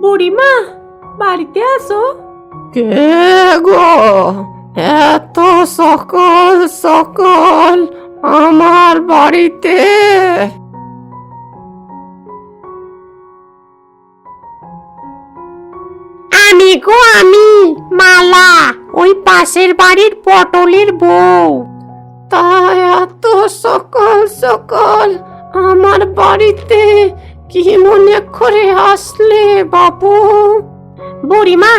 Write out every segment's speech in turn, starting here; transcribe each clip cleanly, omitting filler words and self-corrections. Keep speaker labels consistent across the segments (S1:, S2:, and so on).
S1: বুড়িমা, বাড়িতে আসো।
S2: কে গো, এত সকাল সকাল আমার বাড়িতে?
S1: আমি গো, আমি মালা, ওই পাশের বাড়ির পটলের বউ।
S2: তা এত সকাল সকাল আমার বাড়িতে কি মনে করে আসলে বাবু?
S1: বুড়িমা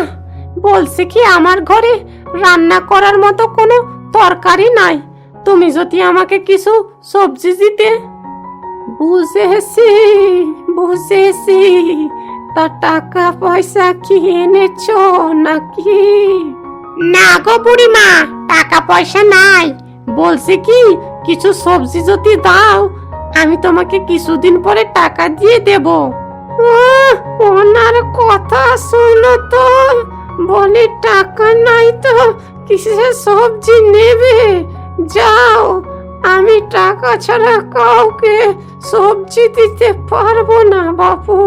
S1: বলছে কি, আমার ঘরে রান্না করার মতো কোনো তরকারি নাই, তুমি যদি আমাকে কিছু সবজি দিতে।
S2: বুঝেছি বুঝেছি, তা টাকা পয়সা কি এনেছো নাকি?
S1: না গো বুড়িমা, টাকা পয়সা নাই। বলছে কি, কিছু সবজি যদি দাও আমি তোমাকে কিছুদিন পরে টাকা দিয়ে দেব।
S2: ওনার কথা শুনো তো, বলে টাকা নাই তো কিসে সবজি নেবে? যাও, আমি টাকা ছাড়া কাউকে সবজি দিতে পারবো না বাবু।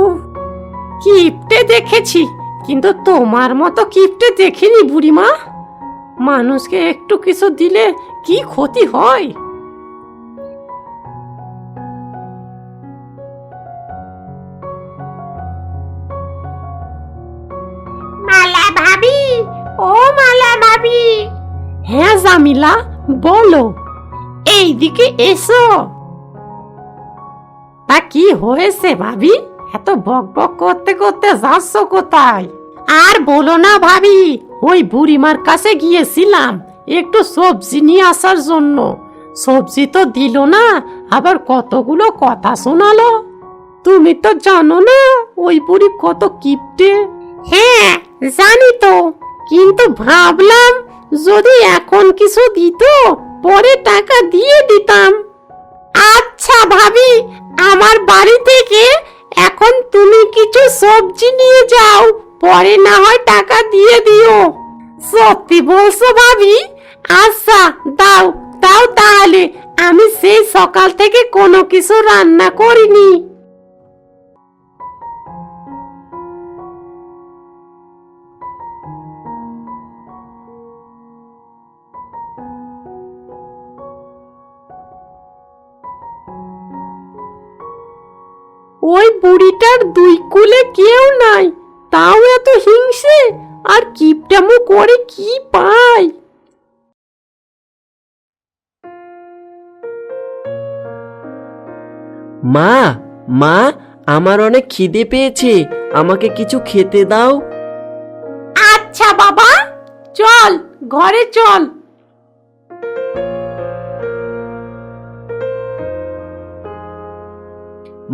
S1: কিপটে দেখেছি, কিন্তু তোমার মতো কিপটে দেখিনি বুড়িমা। মানুষকে একটু কিছু দিলে কি ক্ষতি হয়? মালা ভাবি, ও মালা ভাবি। হ্যাঁ জামিলা, বলো। এইদিকে এসো। তা কি হয়েছে ভাবি? এত বক বক করতে করতে যাচ্ছ কোথায়? আর বলো না ভাবি, ওই বুড়িমার কাছে গিয়েছিলাম একটু সবজি নিয়ে আসার জন্য। সবজি তো দিল না, আবার কতগুলো কথা শোনালো। তুমি তো জানো না ওই বুড়ি কত কিপটে। হ্যাঁ জানি তো, কিন্তু ভাবলাম যদি এখন কিছু দিত পরে টাকা দিয়ে দিতাম। আচ্ছা ভাবি, আমার বাড়ি থেকে এখন তুমি কিছু সবজি নিয়ে যাও, পরে না হয় টাকা দিয়ে দিও। সত্যি বলছো ভাবি? আচ্ছা দাও দাও, তাহলে আমি সেই সকাল থেকে কোনো কিছু রান্না করিনি। ওই বুড়িটার দুই কুলে কেউ নাই, তাও এত হিংসে আর কিপটামো করে কি পায়।
S3: মা, মা, আমার অনেক খিদে পেয়েছে, আমাকে কিছু খেতে দাও।
S1: আচ্ছা বাবা, চল ঘরে চল।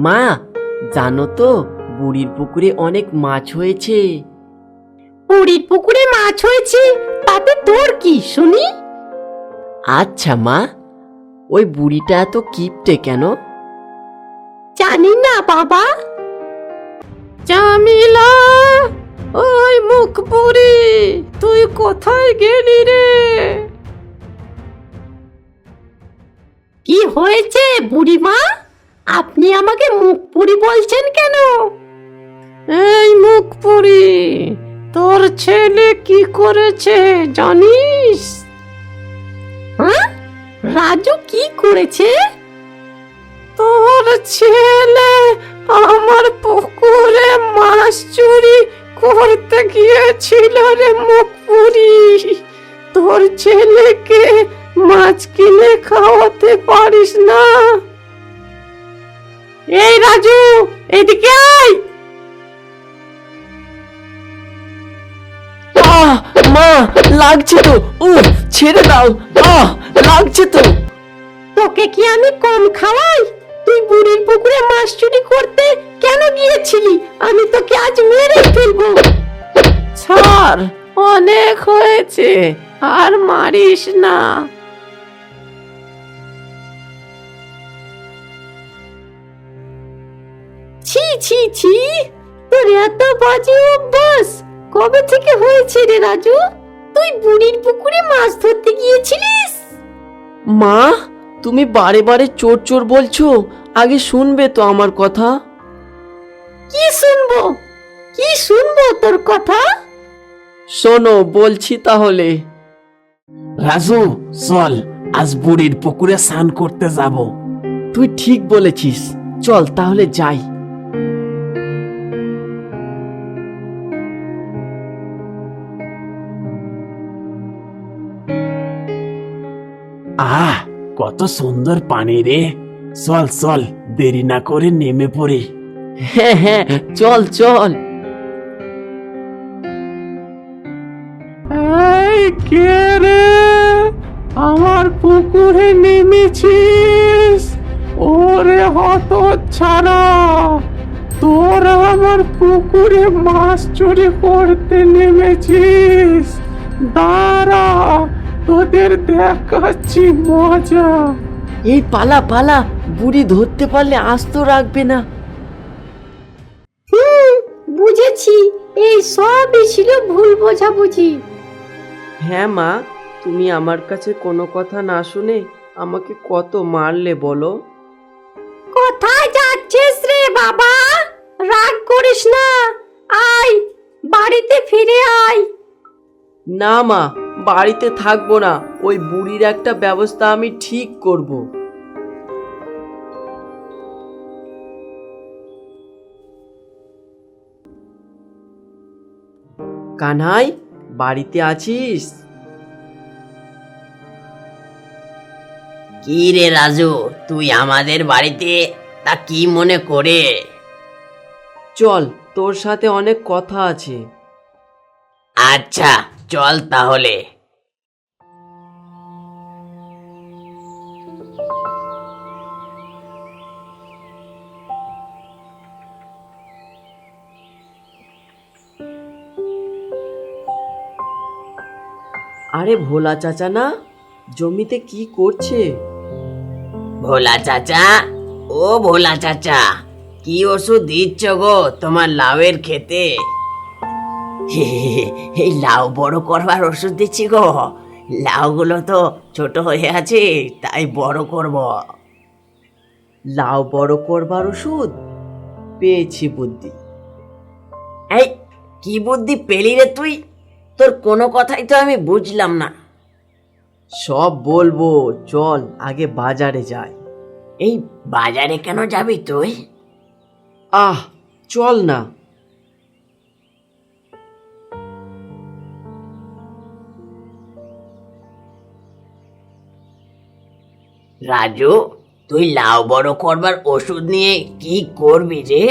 S3: মা, জানো তো বুড়ির পুকুরে অনেক মাছ হয়েছে।
S1: বুড়ির পুকুরে মাছ হয়েছে, তাতে তোর কি শুনি?
S3: আচ্ছা মা, ওই বুড়িটা এত কিপটে কেন?
S1: জানি না বাবা।
S2: জামিলা, ওই মুখ পুরি, তুই কোথায় গেলি রে?
S1: কি হয়েছে বুড়িমা? আপনি আমাকে মুখ পুরি বলছেন কেন?
S2: এই মুখ পুরি, তোর ছেলে কি করেছে জানিস?
S1: হ্যাঁ, রাজু কি করেছে?
S2: তোর ছেলে আমার পুকুরে মাছ চুরি করতে গিয়েছিল রে মুখ পুরি। তোর ছেলেকে মাছ কিনে খাওয়াতে পারিস না?
S1: এই রাজু, এদিকে আয়।
S3: মা, লাগছে তো, ও ছেড়ে দাও। লাগছে তো।
S1: তোকে কি আমি কম খাওয়াই? তুই বুড়ির পুকুরে মাছ চুরি করতে কেন গিয়েছিলি? আমি তোকে আজ মেরে ফেলবো।
S2: ছাড়, অনেক হয়েছে, আর মারিস না।
S1: ছি ছি ছি, তোর এত বাজে অভ্যাস কবে থেকে হয়েছে রে রাজু? তুই বুড়ির পুকুরে মাছ ধরতে গিয়েছিলিস?
S3: মা, তুমি বারে বারে চোর চোর বলছো, আগে শুনবে তো আমার কথা।
S1: কি শুনবো?
S2: কি শুনবো তোর কথা?
S3: শোনো বলছি তাহলে।
S4: রাজু, চল আজ বুড়ির পুকুরে স্নান করতে যাব।
S3: তুই ঠিক বলেছিস, চল তাহলে যাই।
S4: আহ, কত সুন্দর পানি রে। চল চল, দেরি না করে নেমে পড়ি।
S3: হ্যাঁ হ্যাঁ, চল চল।
S2: এই কে রে, আমার পুকুরে নেমেছিস? ওরে হতচ্ছাড়া, তোরা আমার পুকুরে মাছ চুরি করতে নেমেছিস? দাঁড়া, তোদের দেখাচ্ছি মজা।
S3: এই পালা পালা, বুড়ি ধরতে পারলে আস্ত রাখবে না।
S2: বুঝেছি, এই সবই ছিল ভুল বোঝাবুঝি।
S3: হ্যাঁ মা, তুমি আমার কাছে কোনো কথা না শুনে আমাকে কত মারলে বলো।
S2: কোথায় যাচ্ছিস রে বাবা? রাগ করিস না, আয় বাড়িতে ফিরে আয়।
S3: না মা, বাড়িতে থাকবো না, ওই বুড়ির একটা ব্যবস্থা আমি ঠিক করব। কানাই, বাড়িতে আছিস?
S5: কি রে রাজু, তুই আমাদের বাড়িতে? তা কি মনে করে?
S3: চল, তোর সাথে অনেক কথা আছে।
S5: আচ্ছা চল তাহলে।
S3: আরে ভোলা চাচা না, জমিতে কি করছে?
S5: ভোলা চাচা, ও ভোলা চাচা, কি ওষুধ দিচ্ছ গো তোমার লাউয়ের খেতে? এই লাউ বড় করবার ওষুধ দিচ্ছি গো। লাউগুলো তো ছোট হয়ে আছে, তাই বড় করব।
S3: লাউ বড় করবার ওষুধ? পেয়েছি বুদ্ধি।
S5: এই, কি বুদ্ধি পেলি রে তুই? তোর কোনো কথাই তো আমি বুঝলাম না।
S3: সব বলবো, চল আগে বাজারে যাই।
S5: এই বাজারে কেন যাবি তুই?
S3: আহ, চল না।
S5: রাজু, তুই লাউ বড় করবার ওষুধ নিয়ে কি করবি রে?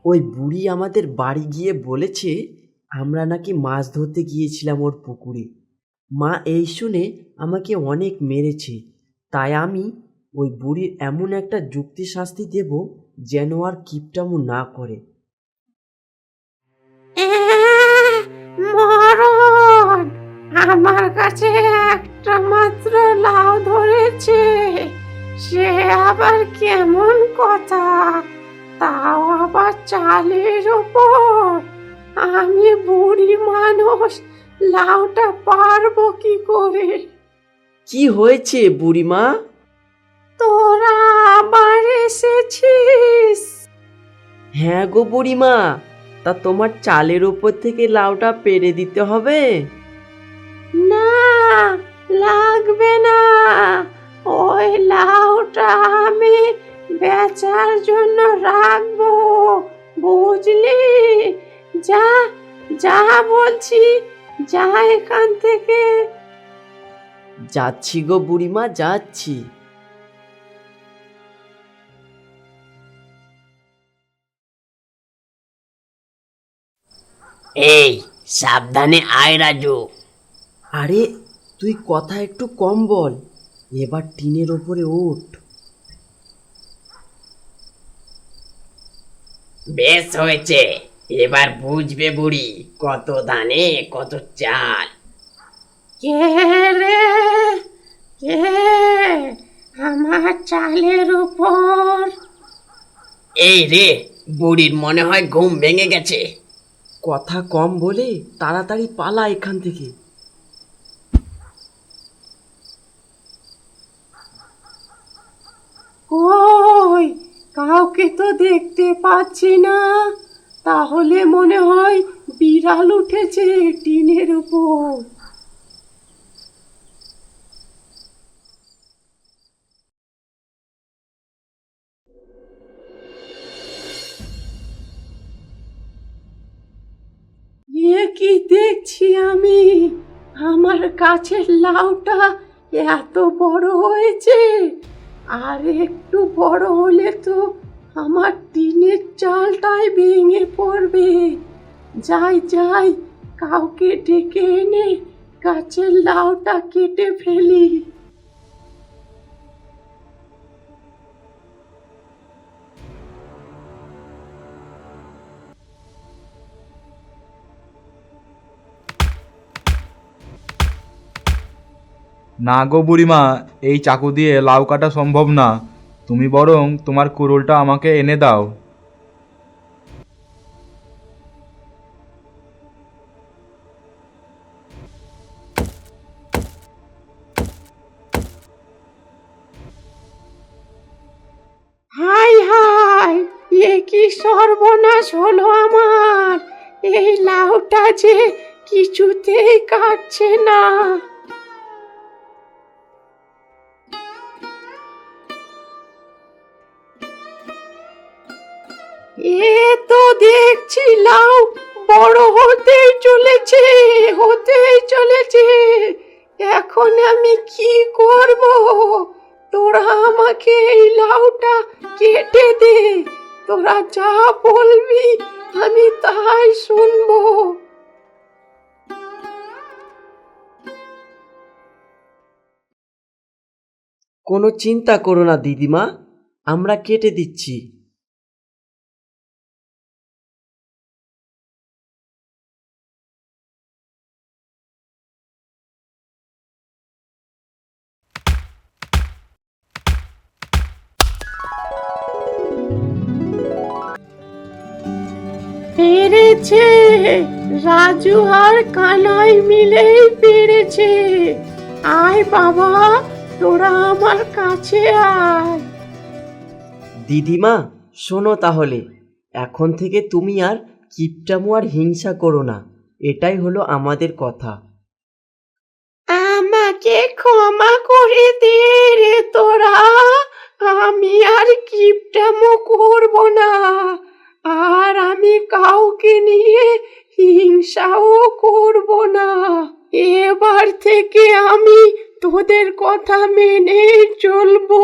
S3: ওই বুড়ি আমাদের বাড়ি গিয়ে বলেছে আমরা নাকি মাছ ধরতে গিয়েছিলাম ওর পুকুরে। মা এই শুনে আমাকে অনেক মেরেছে, তাই আমি ওই বুড়ির এমন একটা যুক্তি শাস্তি দেব যেন আর কিপটামু না করে।
S2: মরণ, আমার কাছে একটা মাত্র লাউ ধরেছে, সে আবার কেমন কথা, তাও আবার চালের উপর। আমি বুড়ি মানুষ, লাউটা পারবো কি করে?
S3: কি হয়েছে বুড়িমা?
S2: তোরা আবার এসেছিস?
S3: হ্যাঁ গো বুড়িমা, তা তোমার চালের উপর থেকে লাউটা পেরে দিতে হবে?
S2: না, লাগবে না, ওই লাউটা আমি বেচার জন্য রাখবো, বুঝলি? যা যা বলছি, যা এখান থেকে।
S3: যাচ্ছি গো বুড়িমা, যাচ্ছি।
S5: এই, সাবধানে আয় রাজু।
S3: আরে তুই কথা একটু কম বল, এবার টিনের ওপরে ওঠ।
S5: বেশ হয়েছে, এবার বুঝবে বুড়ি কত ধানে কত চাল।
S2: কে রে, কে আমার চালের উপর?
S5: এই রে, বুড়ির মনে হয় ঘুম ভেঙে গেছে।
S3: কথা কম বলে তাড়াতাড়ি পালা এখান থেকে।
S2: কই, কাউকে তো দেখতে পাচ্ছি না। তাহলে মনে হয় বিড়াল উঠেছে টিনের উপর। এ কি দেখছি আমি, আমার গাছের লাউটা এত বড় হয়েছে, আর একটু বড় হলে তো আমার টিনের চালটাই ভেঙে পড়বে। যাই যাই, কাউকে ডেকে এনে গাছের লাউটা কেটে ফেলি।
S6: না গো বুড়িমা, এই চাকু দিয়ে লাউ কাটা সম্ভব না। তুমি বরং তোমার কুড়ুলটা আমাকে এনে দাও।
S2: হাই হাই, এ কি সর্বনাশ হলো আমার! এই লাউটা যে কিছুতেই কাটছে না। এ তো দেখছি লাউ বড় হতেই চলেছে। এখন আমি কি করব? তোরা আমাকে এই লাউটা কেটে দে। তোরা যা বলবি আমি তাই শুনবো।
S3: কোনো চিন্তা করো না দিদিমা, আমরা কেটে দিচ্ছি।
S2: পেরেছে, রাজু আর কানাই মিলেই পেরেছে। আয় বাবা, তোরা আমার কাছে আয়।
S3: দিদিমা শোনো তাহলে, এখন থেকে তুমি আর কিপটামো আর হিংসা করো না, এটাই হলো আমাদের কথা।
S2: আমাকে ক্ষমা করে দে রে তোরা, আমি আর কিপটামো করব না, আর আমি কাউকে নিয়ে হিংসাও করব না। এবার থেকে আমি তোদের কথা মেনে চলবো।